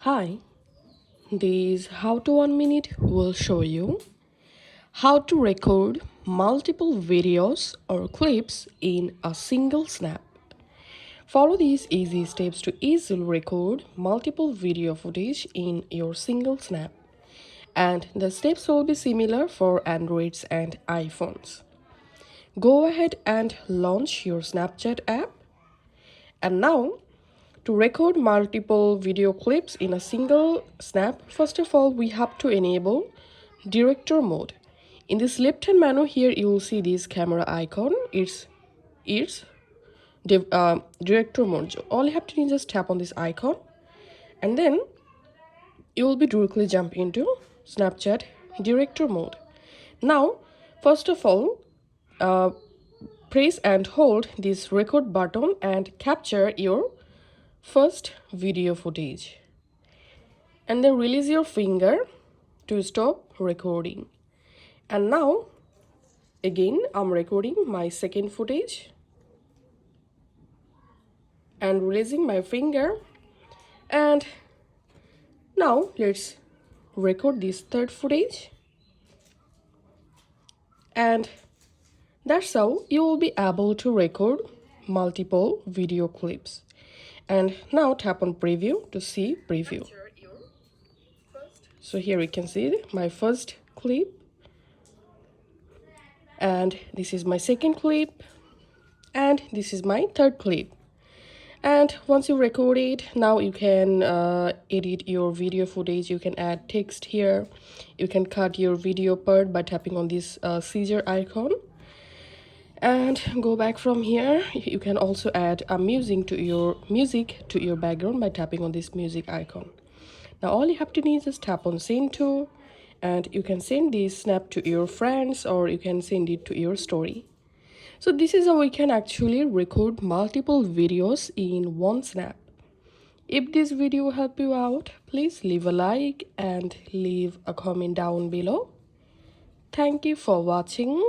Hi, this How to 1 Minute will show you how to record multiple videos or clips in a single snap. Follow these easy steps to easily record multiple video footage in your single snap. And the steps will be similar for Androids and iPhones. Go ahead and launch your Snapchat app. And now, to record multiple video clips in a single snap, first of all, we have to enable director mode. In this left-hand menu here, you will see this camera icon. It's director mode. So all you have to do is just tap on this icon, and then you will be directly jump into Snapchat director mode. Now, first of all, press and hold this record button and capture your first video footage, and then release your finger to stop recording. And now again I'm recording my second footage and releasing my finger, and now let's record this third footage. And that's how you will be able to record multiple video clips. And now tap on preview to see preview. So here you can see my first clip, and this is my second clip, and this is my third clip. And once you record it, now you can edit your video footage. You can add text here. You can cut your video part by tapping on this scissor icon, and go back from here. You can also add a music to your background by tapping on this music icon. Now all you have to do is just tap on send to, and you can send this snap to your friends, or you can send it to your story. So this is how we can actually record multiple videos in one snap. If this video helped you out, please leave a like and leave a comment down below. Thank you for watching.